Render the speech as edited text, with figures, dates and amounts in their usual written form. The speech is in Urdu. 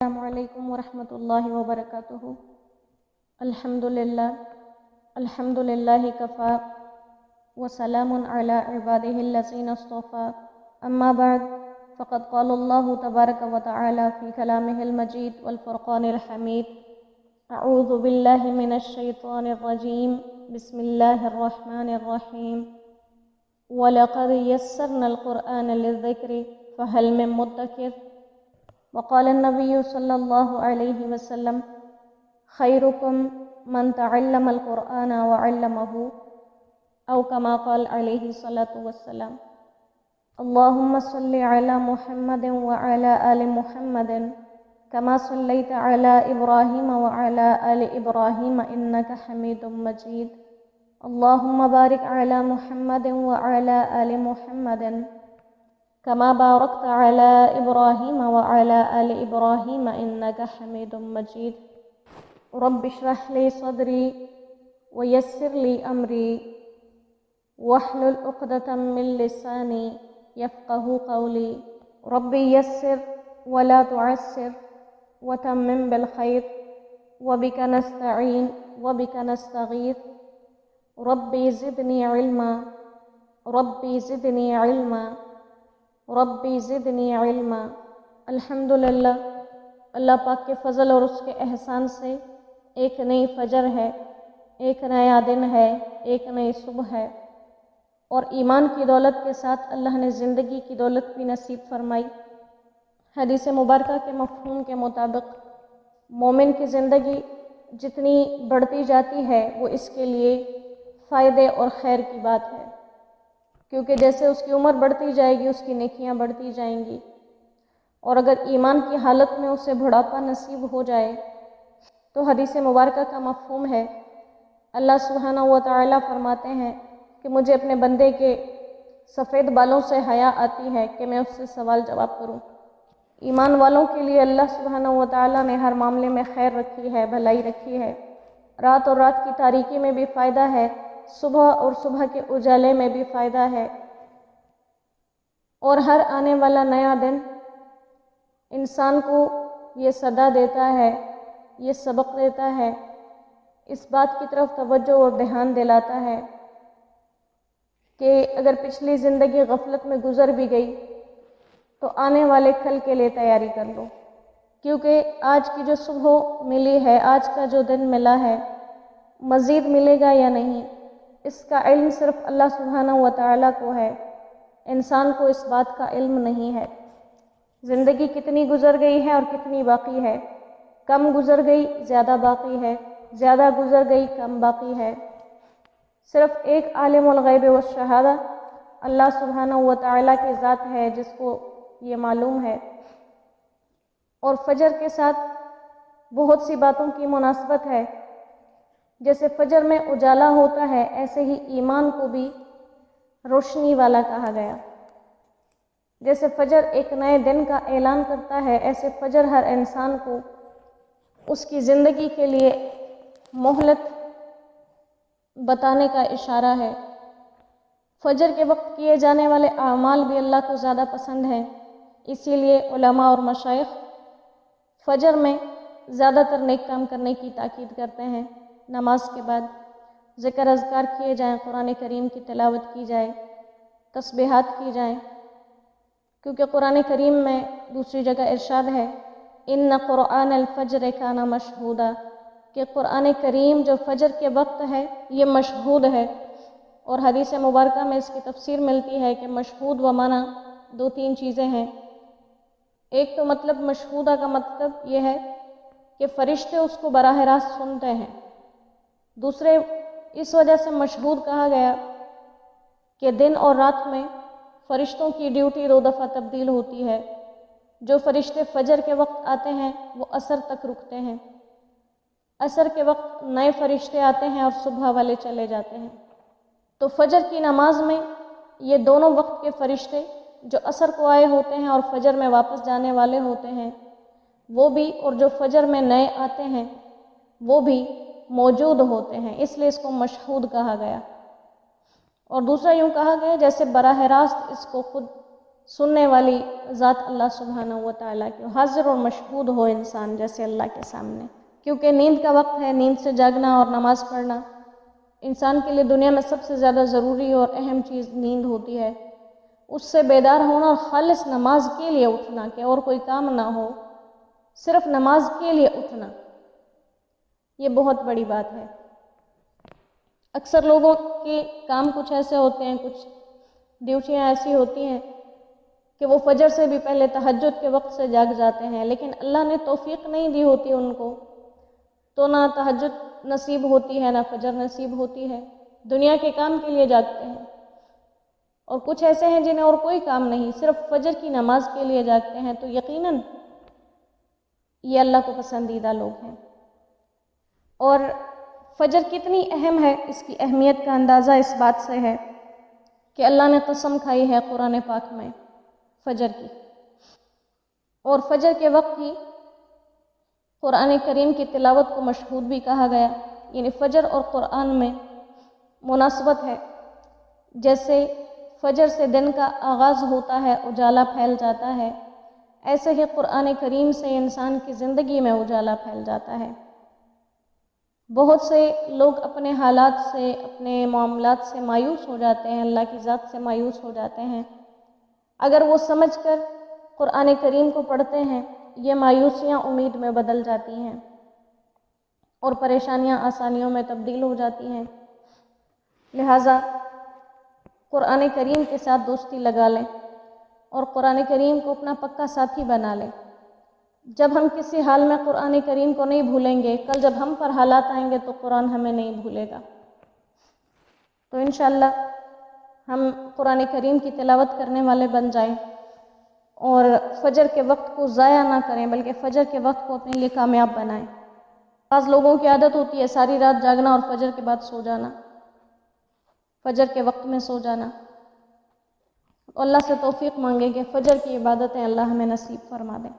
السلام علیکم ورحمۃ اللہ وبرکاتہ۔ الحمد للہ کفا وسلام علی عبادہ الذین اصطفى، اما بعد فقد قال اللہ تبارک وتعالی فی کلامہ المجید والفرقان الحمید، اعوذ باللہ من الشیطان الرجیم، بسم اللہ الرحمن الرحیم، وَلَقَدْ يَسَّرْنَا الْقُرْآنَ لِلذِّكْرِ فَهَلْ مِن مُّدَّكِرٍ۔ وقال النبي صلى الله عليه وسلم خيركم من تعلم القرآن وعلمه، أو كما قال عليه الصلاة والسلام۔ اللهم صل على محمد وعلى آل محمد كما صليت على إبراهيم وعلى آل إبراهيم إنك حميد مجيد۔ اللهم بارك على محمد وعلى آل محمد كما باركت على إبراهيم وعلى آل إبراهيم إنك حميد مجيد۔ رب اشرح لي صدري ويسر لي أمري واحلل عقدة من لساني يفقه قولي۔ ربي يسر ولا تعسر وتمم بالخير وبك نستعين وبك نستغيث۔ ربي زدني علما ربي زدني علما ربی زدنی علما۔ الحمدللہ، اللہ پاک کے فضل اور اس کے احسان سے ایک نئی فجر ہے، ایک نیا دن ہے، ایک نئی صبح ہے، اور ایمان کی دولت کے ساتھ اللہ نے زندگی کی دولت بھی نصیب فرمائی۔ حدیث مبارکہ کے مفہوم کے مطابق مومن کی زندگی جتنی بڑھتی جاتی ہے وہ اس کے لیے فائدے اور خیر کی بات ہے، کیونکہ جیسے اس کی عمر بڑھتی جائے گی اس کی نیکیاں بڑھتی جائیں گی، اور اگر ایمان کی حالت میں اسے بڑھاپا نصیب ہو جائے تو حدیث مبارکہ کا مفہوم ہے، اللہ سبحانہ و تعالی فرماتے ہیں کہ مجھے اپنے بندے کے سفید بالوں سے حیا آتی ہے کہ میں اس سے سوال جواب کروں۔ ایمان والوں کے لیے اللہ سبحانہ و تعالی نے ہر معاملے میں خیر رکھی ہے، بھلائی رکھی ہے، رات اور رات کی تاریکی میں بھی فائدہ ہے، صبح اور صبح کے اجالے میں بھی فائدہ ہے، اور ہر آنے والا نیا دن انسان کو یہ صدا دیتا ہے، یہ سبق دیتا ہے، اس بات کی طرف توجہ اور دھیان دلاتا ہے کہ اگر پچھلی زندگی غفلت میں گزر بھی گئی تو آنے والے کل کے لیے تیاری کر لو، کیونکہ آج کی جو صبح ملی ہے، آج کا جو دن ملا ہے، مزید ملے گا یا نہیں، اس کا علم صرف اللہ سبحانہ و تعالیٰ کو ہے، انسان کو اس بات کا علم نہیں ہے۔ زندگی کتنی گزر گئی ہے اور کتنی باقی ہے، کم گزر گئی، زیادہ باقی ہے، زیادہ گزر گئی، کم باقی ہے۔ صرف ایک عالم الغیب والشہادہ اللہ سبحانہ و تعالیٰ کی ذات ہے جس کو یہ معلوم ہے، اور فجر کے ساتھ بہت سی باتوں کی مناسبت ہے۔ جیسے فجر میں اجالا ہوتا ہے، ایسے ہی ایمان کو بھی روشنی والا کہا گیا۔ جیسے فجر ایک نئے دن کا اعلان کرتا ہے، ایسے فجر ہر انسان کو اس کی زندگی کے لیے مہلت بتانے کا اشارہ ہے۔ فجر کے وقت کیے جانے والے اعمال بھی اللہ کو زیادہ پسند ہیں، اسی لیے علماء اور مشائخ فجر میں زیادہ تر نیک کام کرنے کی تاکید کرتے ہیں۔ نماز کے بعد ذکر اذکار کیے جائیں، قرآن کریم کی تلاوت کی جائے، تسبیحات کی جائیں، کیونکہ قرآن کریم میں دوسری جگہ ارشاد ہے ان قرآن الفجر کان مشہودا، کہ قرآن کریم جو فجر کے وقت ہے یہ مشہود ہے، اور حدیث مبارکہ میں اس کی تفسیر ملتی ہے کہ مشہود و معنی دو تین چیزیں ہیں۔ ایک تو مطلب مشہودہ کا مطلب یہ ہے کہ فرشتے اس کو براہ راست سنتے ہیں، دوسرے اس وجہ سے مشہود کہا گیا کہ دن اور رات میں فرشتوں کی ڈیوٹی دو دفعہ تبدیل ہوتی ہے، جو فرشتے فجر کے وقت آتے ہیں وہ عصر تک رکتے ہیں، عصر کے وقت نئے فرشتے آتے ہیں اور صبح والے چلے جاتے ہیں۔ تو فجر کی نماز میں یہ دونوں وقت کے فرشتے جو عصر کو آئے ہوتے ہیں اور فجر میں واپس جانے والے ہوتے ہیں وہ بھی، اور جو فجر میں نئے آتے ہیں وہ بھی موجود ہوتے ہیں، اس لیے اس کو مشہود کہا گیا۔ اور دوسرا یوں کہا گیا جیسے براہ راست اس کو خود سننے والی ذات اللہ سبحانہ و تعالیٰ کی، حاضر اور مشہود ہو انسان جیسے اللہ کے سامنے، کیونکہ نیند کا وقت ہے، نیند سے جاگنا اور نماز پڑھنا انسان کے لیے دنیا میں سب سے زیادہ ضروری اور اہم چیز نیند ہوتی ہے۔ اس سے بیدار ہونا اور خالص نماز کے لیے اٹھنا کہ اور کوئی کام نہ ہو، صرف نماز کے لیے اٹھنا، یہ بہت بڑی بات ہے۔ اکثر لوگوں کے کام کچھ ایسے ہوتے ہیں، کچھ ڈیوٹیاں ایسی ہوتی ہیں کہ وہ فجر سے بھی پہلے تہجد کے وقت سے جاگ جاتے ہیں، لیکن اللہ نے توفیق نہیں دی ہوتی ان کو، تو نہ تہجد نصیب ہوتی ہے نہ فجر نصیب ہوتی ہے، دنیا کے کام کے لیے جاگتے ہیں۔ اور کچھ ایسے ہیں جنہیں اور کوئی کام نہیں، صرف فجر کی نماز کے لیے جاگتے ہیں، تو یقیناً یہ اللہ کو پسندیدہ لوگ ہیں۔ اور فجر کتنی اہم ہے، اس کی اہمیت کا اندازہ اس بات سے ہے کہ اللہ نے قسم کھائی ہے قرآن پاک میں فجر کی، اور فجر کے وقت ہی قرآن کریم کی تلاوت کو مشہود بھی کہا گیا، یعنی فجر اور قرآن میں مناسبت ہے۔ جیسے فجر سے دن کا آغاز ہوتا ہے، اجالا پھیل جاتا ہے، ایسے ہی قرآن کریم سے انسان کی زندگی میں اجالا پھیل جاتا ہے۔ بہت سے لوگ اپنے حالات سے، اپنے معاملات سے مایوس ہو جاتے ہیں، اللہ کی ذات سے مایوس ہو جاتے ہیں، اگر وہ سمجھ کر قرآن کریم کو پڑھتے ہیں، یہ مایوسیاں امید میں بدل جاتی ہیں اور پریشانیاں آسانیوں میں تبدیل ہو جاتی ہیں۔ لہٰذا قرآن کریم کے ساتھ دوستی لگا لیں اور قرآن کریم کو اپنا پکا ساتھی بنا لیں۔ جب ہم کسی حال میں قرآن کریم کو نہیں بھولیں گے، کل جب ہم پر حالات آئیں گے تو قرآن ہمیں نہیں بھولے گا۔ تو انشاءاللہ ہم قرآن کریم کی تلاوت کرنے والے بن جائیں اور فجر کے وقت کو ضائع نہ کریں، بلکہ فجر کے وقت کو اپنے لیے کامیاب بنائیں۔ بعض لوگوں کی عادت ہوتی ہے ساری رات جاگنا اور فجر کے بعد سو جانا، فجر کے وقت میں سو جانا۔ اللہ سے توفیق مانگیں کہ فجر کی عبادتیں اللہ ہمیں نصیب فرما دیں۔